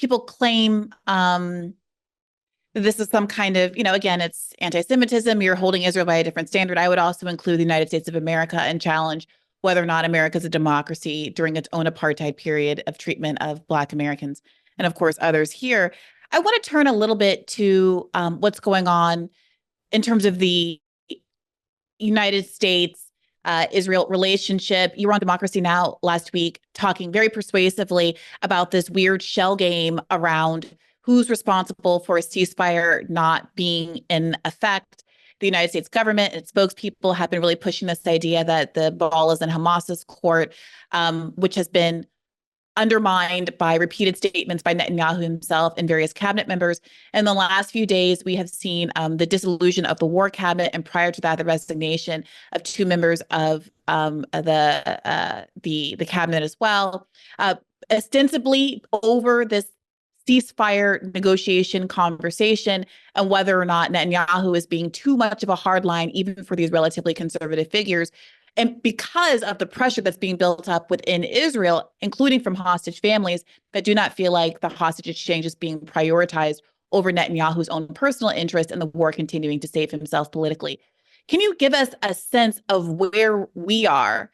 people claim this is some kind of, again, it's anti-Semitism. You're holding Israel by a different standard. I would also include the United States of America and challenge whether or not America is a democracy during its own apartheid period of treatment of Black Americans and, of course, others here. I want to turn a little bit to what's going on in terms of the United States Israel relationship. You were on Democracy Now! Last week talking very persuasively about this weird shell game around who's responsible for a ceasefire not being in effect. The United States government and its spokespeople have been really pushing this idea that the ball is in Hamas's court, which has been undermined by repeated statements by Netanyahu himself and various cabinet members. In the last few days, we have seen the dissolution of the war cabinet, and prior to that, the resignation of two members of the cabinet as well, ostensibly over this ceasefire negotiation conversation and whether or not Netanyahu is being too much of a hardline, even for these relatively conservative figures. And because of the pressure that's being built up within Israel, including from hostage families that do not feel like the hostage exchange is being prioritized over Netanyahu's own personal interest in the war continuing to save himself politically. Can you give us a sense of where we are,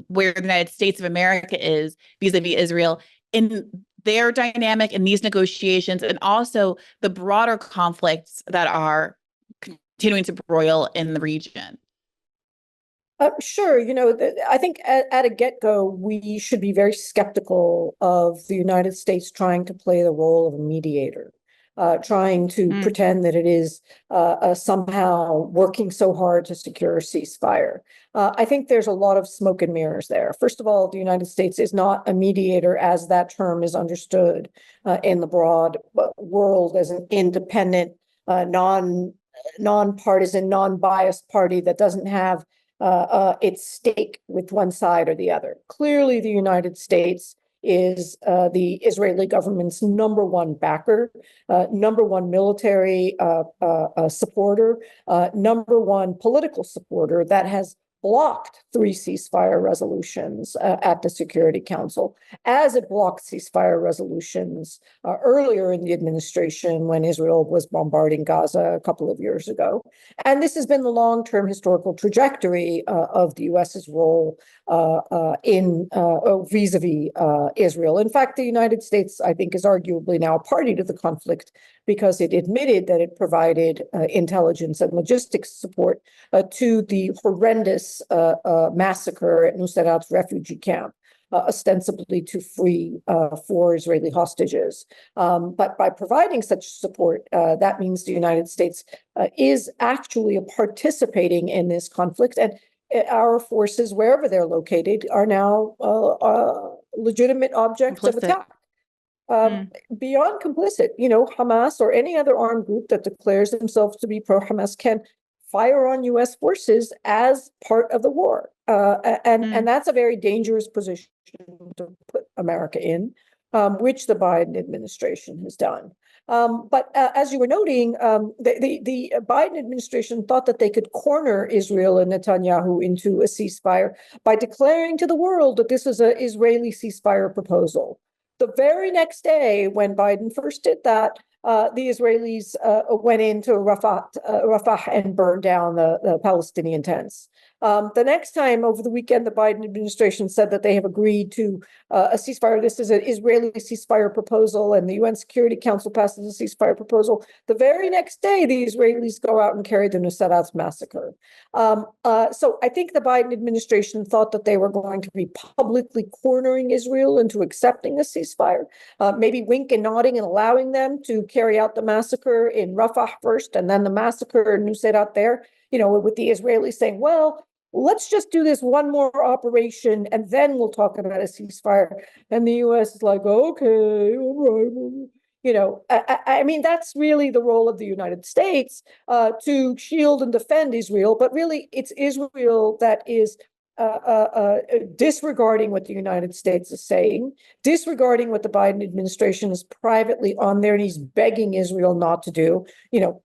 where the United States of America is vis-a-vis Israel in their dynamic in these negotiations, and also the broader conflicts that are continuing to broil in the region? Sure. I think at a get-go, we should be very skeptical of the United States trying to play the role of a mediator, trying to pretend that it is somehow working so hard to secure a ceasefire. I think there's a lot of smoke and mirrors there. First of all, the United States is not a mediator as that term is understood in the broad world as an independent, nonpartisan, non-biased party that doesn't have its stake with one side or the other. Clearly, the United States is the Israeli government's number one backer, number one military supporter, number one political supporter that has blocked 3 ceasefire resolutions at the Security Council, as it blocked ceasefire resolutions earlier in the administration when Israel was bombarding Gaza a couple of years ago. And this has been the long-term historical trajectory of the U.S.'s role in vis-a-vis Israel. In fact, the United States, I think, is arguably now a party to the conflict because it admitted that it provided intelligence and logistics support to the horrendous massacre at Nuseirat's refugee camp, ostensibly to free 4 Israeli hostages. But by providing such support, that means the United States is actually participating in this conflict, and our forces, wherever they're located, are now legitimate objects of attack. Beyond complicit, Hamas or any other armed group that declares themselves to be pro-Hamas can fire on U.S. forces as part of the war. And that's a very dangerous position to put America in, which the Biden administration has done. But as you were noting, the Biden administration thought that they could corner Israel and Netanyahu into a ceasefire by declaring to the world that this is an Israeli ceasefire proposal. The very next day, when Biden first did that, the Israelis went into Rafah and burned down the Palestinian tents. The next time, over the weekend, the Biden administration said that they have agreed to a ceasefire. This is an Israeli ceasefire proposal, and the UN Security Council passes a ceasefire proposal. The very next day, the Israelis go out and carry the Nuseirat massacre. So I think the Biden administration thought that they were going to be publicly cornering Israel into accepting a ceasefire, maybe wink and nodding and allowing them to carry out the massacre in Rafah first, and then the massacre in Nuseirat there, with the Israelis saying, well, let's just do this one more operation and then we'll talk about a ceasefire. And the U.S. is like, okay, all right. I mean, that's really the role of the United States to shield and defend Israel. But really, it's Israel that is disregarding what the United States is saying, disregarding what the Biden administration is privately on their knees begging Israel not to do.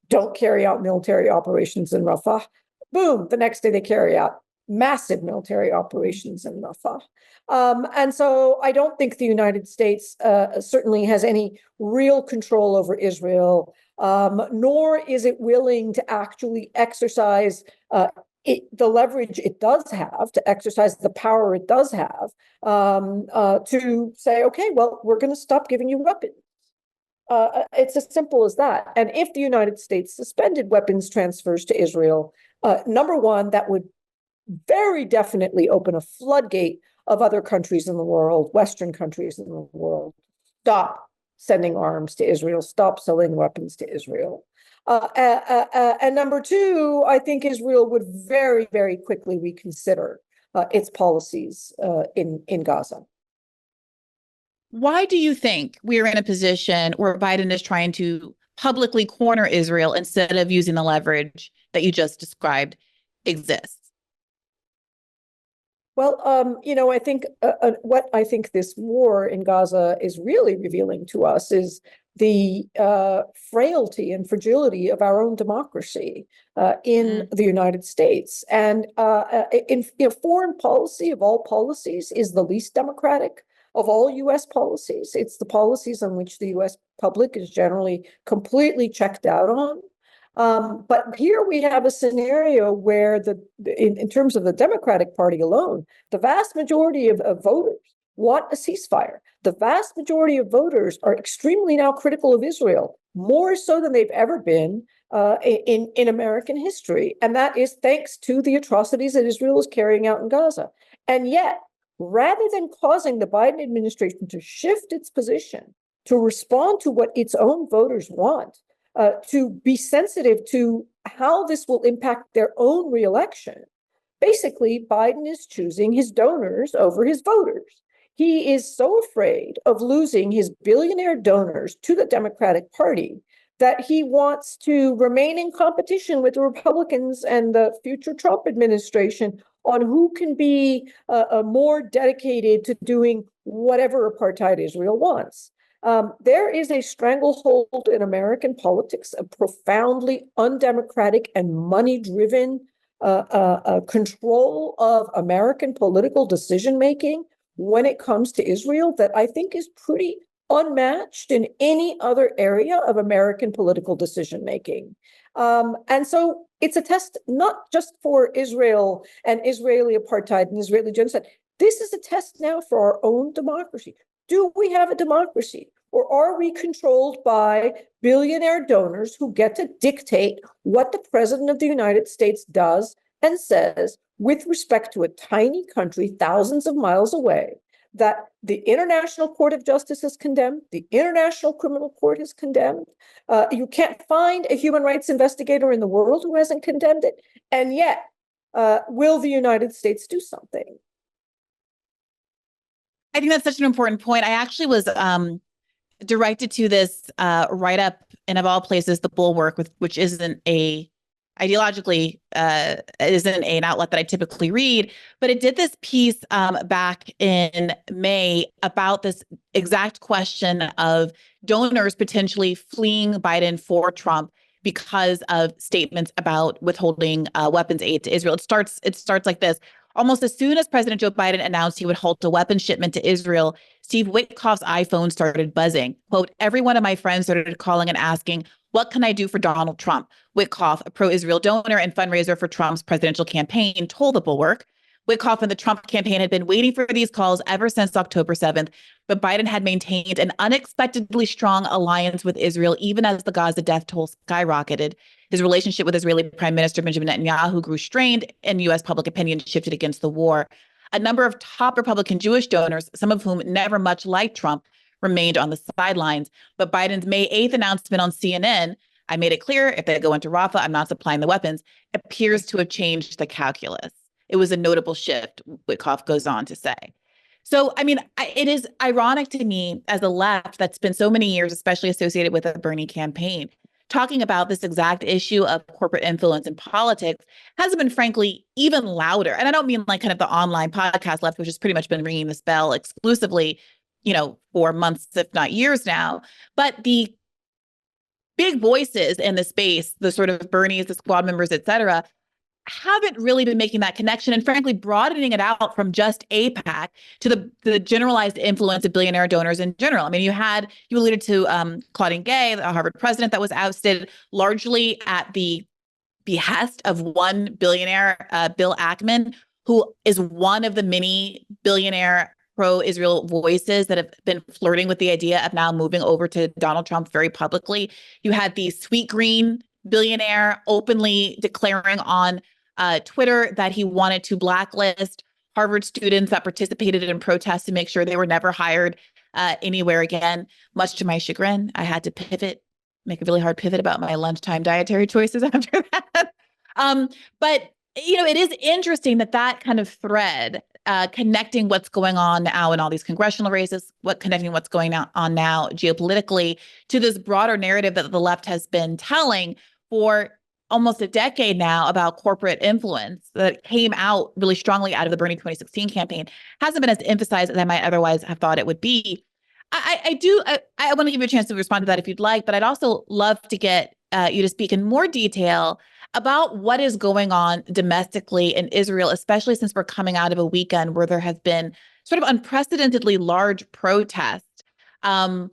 Don't carry out military operations in Rafah. Boom, the next day they carry out massive military operations in Rafah. And so I don't think the United States certainly has any real control over Israel, nor is it willing to actually exercise the leverage it does have, to exercise the power it does have, to say, okay, well, we're going to stop giving you weapons. It's as simple as that. And if the United States suspended weapons transfers to Israel, number one, that would very definitely open a floodgate of other countries in the world, Western countries in the world, stop sending arms to Israel, stop selling weapons to Israel. And number two, I think Israel would very, very quickly reconsider its policies in Gaza. Why do you think we are in a position where Biden is trying to publicly corner Israel instead of using the leverage that you just described exists? Well, I think what I think this war in Gaza is really revealing to us is the frailty and fragility of our own democracy in the United States. And in foreign policy of all policies is the least democratic of all U.S. policies. It's the policies on which the U.S. public is generally completely checked out on. But here we have a scenario where in terms of the Democratic Party alone, the vast majority of voters want a ceasefire. The vast majority of voters are extremely now critical of Israel, more so than they've ever been in American history. And that is thanks to the atrocities that Israel is carrying out in Gaza. And yet, rather than causing the Biden administration to shift its position, to respond to what its own voters want, to be sensitive to how this will impact their own reelection, basically, Biden is choosing his donors over his voters. He is so afraid of losing his billionaire donors to the Democratic Party that he wants to remain in competition with the Republicans and the future Trump administration on who can be more dedicated to doing whatever apartheid Israel wants. There is a stranglehold in American politics, a profoundly undemocratic and money-driven control of American political decision-making when it comes to Israel that I think is pretty unmatched in any other area of American political decision-making. And so it's a test not just for Israel and Israeli apartheid and Israeli genocide. This is a test now for our own democracy. Do we have a democracy? Or are we controlled by billionaire donors who get to dictate what the president of the United States does and says with respect to a tiny country thousands of miles away that the International Court of Justice has condemned, the International Criminal Court has condemned. You can't find a human rights investigator in the world who hasn't condemned it. And yet, will the United States do something? I think that's such an important point. I actually was directed to this write-up, and of all places, the Bulwark, which isn't ideologically isn't an outlet that I typically read, but it did this piece back in May about this exact question of donors potentially fleeing Biden for Trump because of statements about withholding weapons aid to Israel. It starts like this. Almost as soon as President Joe Biden announced he would halt a weapons shipment to Israel, Steve Witkoff's iPhone started buzzing. Quote, every one of my friends started calling and asking, what can I do for Donald Trump? Witkoff, a pro-Israel donor and fundraiser for Trump's presidential campaign, told the Bulwark. Witkoff and the Trump campaign had been waiting for these calls ever since October 7th, but Biden had maintained an unexpectedly strong alliance with Israel, even as the Gaza death toll skyrocketed. His relationship with Israeli Prime Minister Benjamin Netanyahu grew strained, and U.S. public opinion shifted against the war. A number of top Republican Jewish donors, some of whom never much liked Trump, remained on the sidelines. But Biden's May 8th announcement on CNN, I made it clear, if they go into Rafah, I'm not supplying the weapons, appears to have changed the calculus. It was a notable shift, Witkoff goes on to say. So, I mean, it is ironic to me as a left that's been so many years, especially associated with the Bernie campaign, talking about this exact issue of corporate influence in politics has been, frankly, even louder. And I don't mean like kind of the online podcast left, which has pretty much been ringing this bell exclusively, for months, if not years now. But the big voices in the space, the sort of Bernies, the squad members, et cetera, haven't really been making that connection, and frankly, broadening it out from just AIPAC to the generalized influence of billionaire donors in general. I mean, you alluded to Claudine Gay, the Harvard president that was ousted largely at the behest of one billionaire, Bill Ackman, who is one of the many billionaire pro-Israel voices that have been flirting with the idea of now moving over to Donald Trump very publicly. You had the Sweet Green billionaire openly declaring on Twitter that he wanted to blacklist Harvard students that participated in protests to make sure they were never hired anywhere again. Much to my chagrin, I had to make a really hard pivot about my lunchtime dietary choices after that. But it is interesting that kind of thread connecting what's going on now in all these congressional races, connecting what's going on now geopolitically to this broader narrative that the left has been telling for almost a decade now about corporate influence that came out really strongly out of the Bernie 2016 campaign hasn't been as emphasized as I might otherwise have thought it would be. I want to give you a chance to respond to that if you'd like, but I'd also love to get you to speak in more detail about what is going on domestically in Israel, especially since we're coming out of a weekend where there has been sort of unprecedentedly large protests of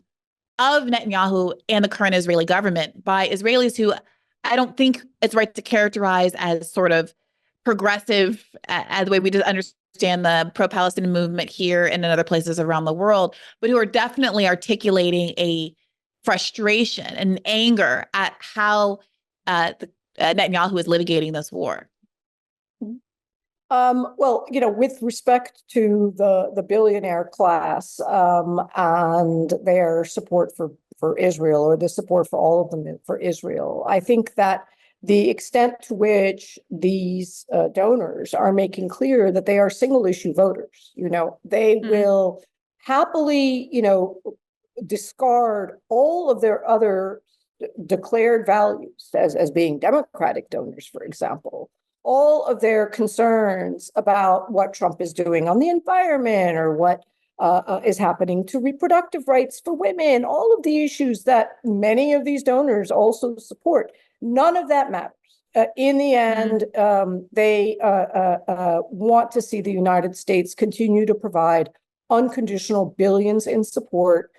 Netanyahu and the current Israeli government by Israelis who I don't think it's right to characterize as sort of progressive as the way we just understand the pro-Palestinian movement here and in other places around the world, but who are definitely articulating a frustration and anger at how Netanyahu is litigating this war. Well, with respect to the billionaire class and their support for Israel, or the support for all of them for Israel, I think that the extent to which these donors are making clear that they are single issue voters, they will happily, discard all of their other declared values as being Democratic donors, for example, all of their concerns about what Trump is doing on the environment or what is happening to reproductive rights for women, all of the issues that many of these donors also support. None of that matters. In the end, they want to see the United States continue to provide unconditional billions in support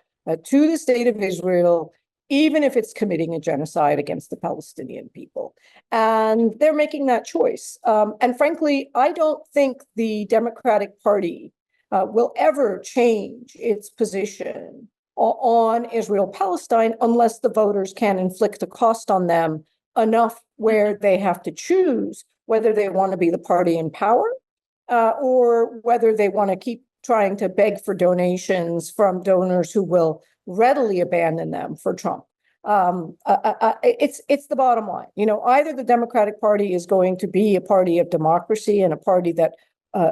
to the state of Israel, even if it's committing a genocide against the Palestinian people. And they're making that choice. And frankly, I don't think the Democratic Party will ever change its position on Israel-Palestine unless the voters can inflict a cost on them enough where they have to choose whether they want to be the party in power or whether they want to keep trying to beg for donations from donors who will readily abandon them for Trump. It's the bottom line. Either the Democratic Party is going to be a party of democracy and a party that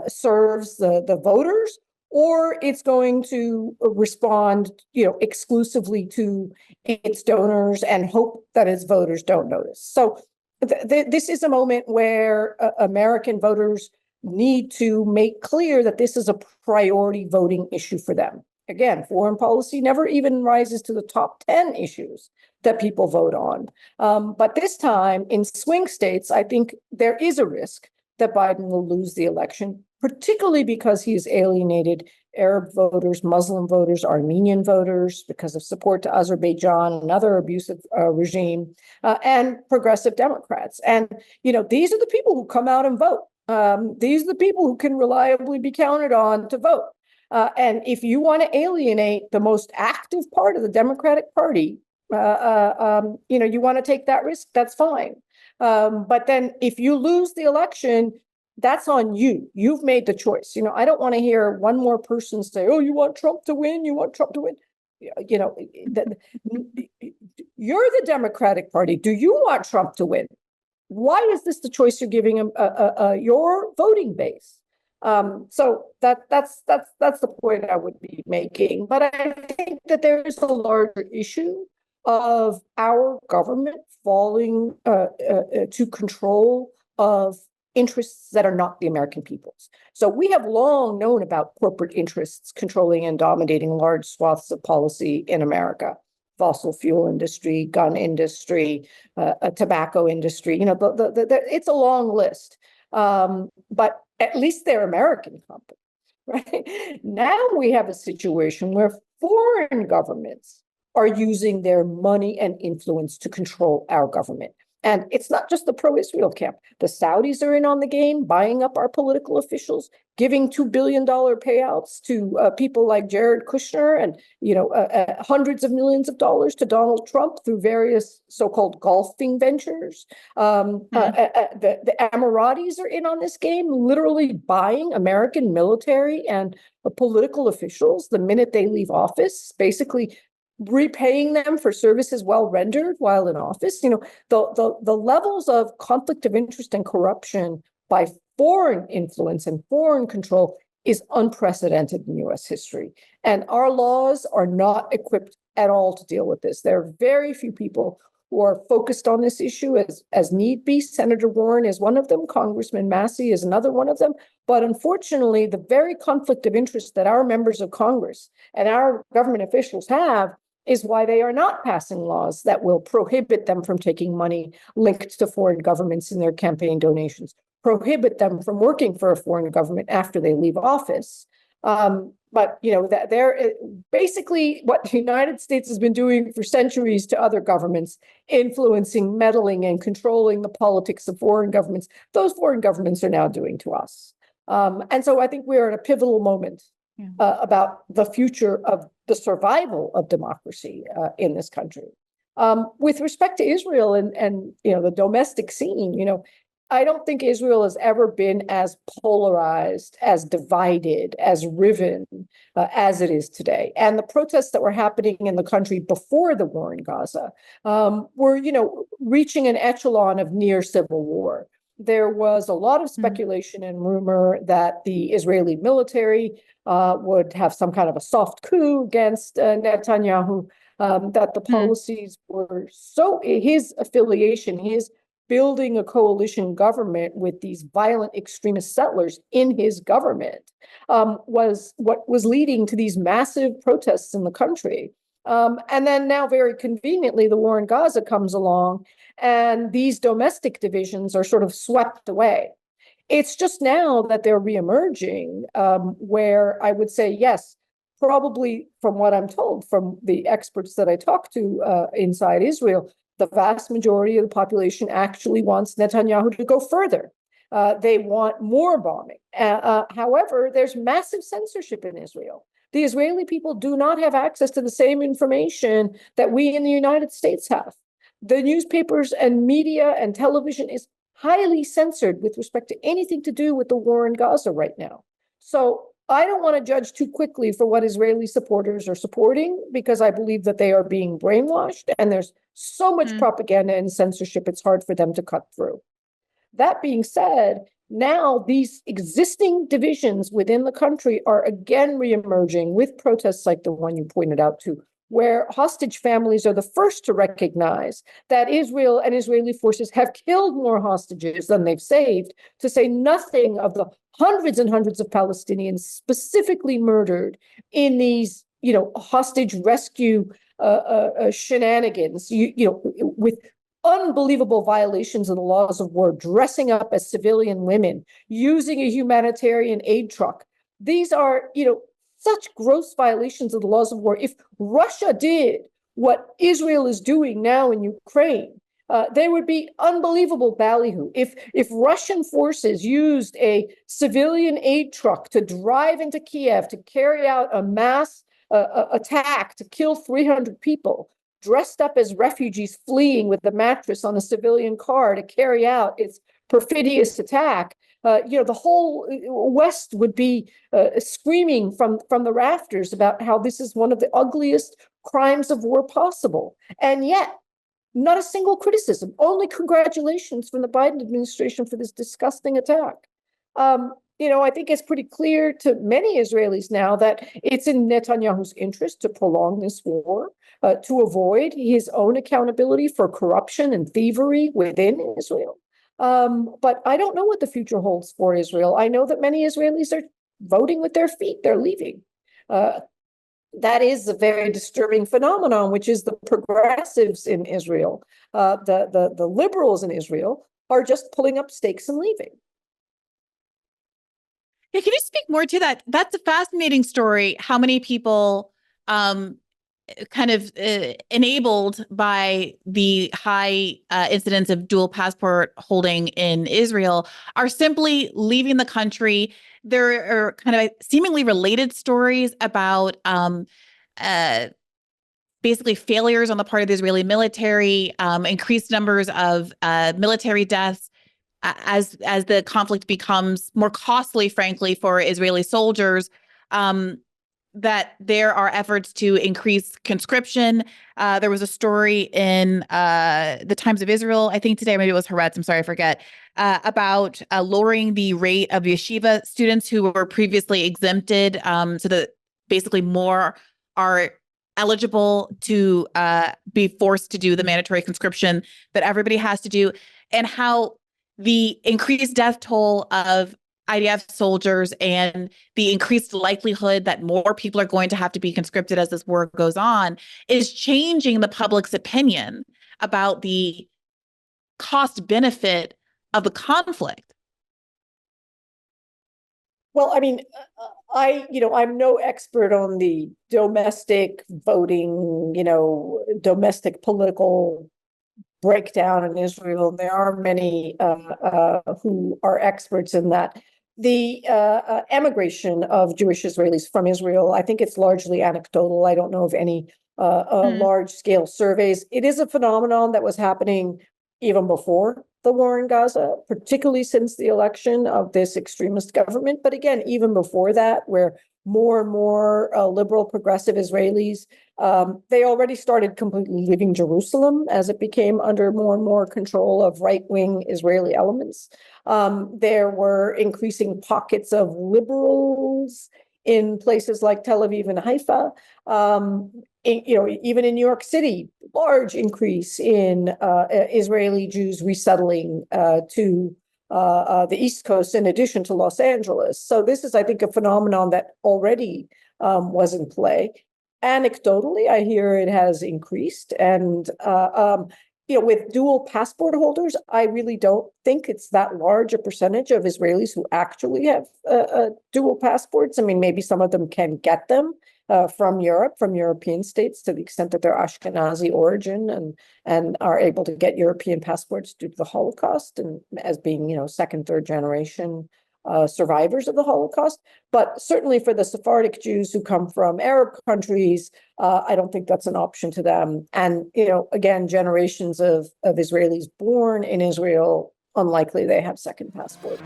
serves the voters, or it's going to respond, exclusively to its donors and hope that its voters don't notice. So this is a moment where American voters need to make clear that this is a priority voting issue for them. Again, foreign policy never even rises to the top 10 issues that people vote on. But this time in swing states, I think there is a risk that Biden will lose the election, particularly because he's alienated Arab voters, Muslim voters, Armenian voters because of support to Azerbaijan, another abusive regime, and progressive Democrats. And, these are the people who come out and vote. These are the people who can reliably be counted on to vote. And if you want to alienate the most active part of the Democratic Party, you want to take that risk, that's fine. But then if you lose the election, that's on you. You've made the choice. I don't want to hear one more person say, oh, you want Trump to win? You want Trump to win? You're the Democratic Party. Do you want Trump to win? Why is this the choice you're giving your voting base? So that's the point I would be making. But I think that there is a larger issue of our government falling to control of interests that are not the American people's. So we have long known about corporate interests controlling and dominating large swaths of policy in America. fossil fuel industry, gun industry, a tobacco industry. It's a long list. But at least they're American companies, right? Now we have a situation where foreign governments are using their money and influence to control our government. And it's not just the pro-Israel camp. The Saudis are in on the game, buying up our political officials, giving $2 billion payouts to people like Jared Kushner, and hundreds of millions of dollars to Donald Trump through various so-called golfing ventures. The Emiratis are in on this game, literally buying American military and political officials the minute they leave office, basically repaying them for services well rendered while in office. The levels of conflict of interest and corruption by foreign influence and foreign control is unprecedented in U.S. history. And our laws are not equipped at all to deal with this. There are very few people who are focused on this issue as need be. Senator Warren is one of them. Congressman Massey is another one of them. But unfortunately, the very conflict of interest that our members of Congress and our government officials have is why they are not passing laws that will prohibit them from taking money linked to foreign governments in their campaign donations, prohibit them from working for a foreign government after they leave office. But that they're basically what the United States has been doing for centuries to other governments, influencing, meddling, and controlling the politics of foreign governments. Those foreign governments are now doing to us. And so I think we are at a pivotal moment about the future of the survival of democracy in this country. With respect to Israel and the domestic scene, I don't think Israel has ever been as polarized, as divided, as riven as it is today. And the protests that were happening in the country before the war in Gaza were, reaching an echelon of near civil war. There was a lot of speculation and rumor that the Israeli military would have some kind of a soft coup against Netanyahu, that the policies were so, his affiliation, his building a coalition government with these violent extremist settlers in his government was what was leading to these massive protests in the country. And then now, very conveniently, the war in Gaza comes along, and these domestic divisions are sort of swept away. It's just now that they're reemerging, where I would say, yes, probably from what I'm told from the experts that I talked to inside Israel, the vast majority of the population actually wants Netanyahu to go further. They want more bombing. However, there's massive censorship in Israel. The Israeli people do not have access to the same information that we in the United States have. The newspapers and media and television is highly censored with respect to anything to do with the war in Gaza right now. So I don't want to judge too quickly for what Israeli supporters are supporting, because I believe that they are being brainwashed, and there's so much propaganda and censorship, it's hard for them to cut through. That being said, now these existing divisions within the country are again reemerging with protests like the one you pointed out to, where hostage families are the first to recognize that Israel and Israeli forces have killed more hostages than they've saved, to say nothing of the hundreds and hundreds of Palestinians specifically murdered in these, hostage rescue shenanigans, with unbelievable violations of the laws of war, dressing up as civilian women, using a humanitarian aid truck. These are, such gross violations of the laws of war. If Russia did what Israel is doing now in Ukraine, there would be unbelievable ballyhoo. If Russian forces used a civilian aid truck to drive into Kiev to carry out a mass attack to kill 300 people, dressed up as refugees fleeing with a mattress on a civilian car to carry out its perfidious attack, the whole West would be screaming from the rafters about how this is one of the ugliest crimes of war possible. And yet, not a single criticism, only congratulations from the Biden administration for this disgusting attack. I think it's pretty clear to many Israelis now that it's in Netanyahu's interest to prolong this war, to avoid his own accountability for corruption and thievery within Israel. But I don't know what the future holds for Israel. I know that many Israelis are voting with their feet. They're leaving. that is a very disturbing phenomenon, which is the progressives in Israel, the liberals in Israel are just pulling up stakes and leaving. Yeah, can you speak more to that? That's a fascinating story. How many people kind of enabled by the high incidence of dual passport holding in Israel are simply leaving the country. There are kind of seemingly related stories about basically failures on the part of the Israeli military, increased numbers of military deaths as the conflict becomes more costly, frankly, for Israeli soldiers. That there are efforts to increase conscription. There was a story in the Times of Israel, I think today, maybe it was Haaretz, I'm sorry, I forget, about lowering the rate of yeshiva students who were previously exempted, so that basically more are eligible to be forced to do the mandatory conscription that everybody has to do, and how the increased death toll of IDF soldiers and the increased likelihood that more people are going to have to be conscripted as this war goes on is changing the public's opinion about the cost benefit of the conflict. Well, I mean, I'm no expert on the domestic voting, domestic political breakdown in Israel. There are many who are experts in that. The emigration of Jewish Israelis from Israel, I think it's largely anecdotal. I don't know of any large-scale surveys. It is a phenomenon that was happening even before the war in Gaza, particularly since the election of this extremist government. But again, even before that, where more and more liberal progressive Israelis, they already started completely leaving Jerusalem as it became under more and more control of right-wing Israeli elements. There were increasing pockets of liberals in places like Tel Aviv and Haifa. Even in New York City, large increase in Israeli Jews resettling to the East Coast in addition to Los Angeles. So this is, I think, a phenomenon that already was in play. Anecdotally, I hear it has increased. And, with dual passport holders, I really don't think it's that large a percentage of Israelis who actually have dual passports. I mean, maybe some of them can get them from Europe, from European states, to the extent that they're Ashkenazi origin and are able to get European passports due to the Holocaust and as being, second, third generation survivors of the Holocaust. But certainly for the Sephardic Jews who come from Arab countries, I don't think that's an option to them. And, again, generations of Israelis born in Israel, unlikely they have second passports.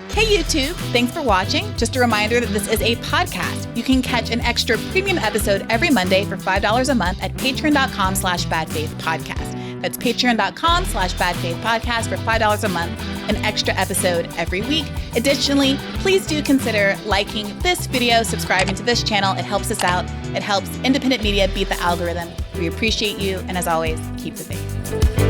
Hey YouTube, thanks for watching. Just a reminder that this is a podcast. You can catch an extra premium episode every Monday for $5 a month at patreon.com/badfaithpodcast. That's patreon.com/badfaithpodcast for $5 a month, an extra episode every week. Additionally, please do consider liking this video, subscribing to this channel. It helps us out. It helps independent media beat the algorithm. We appreciate you. And as always, keep the faith.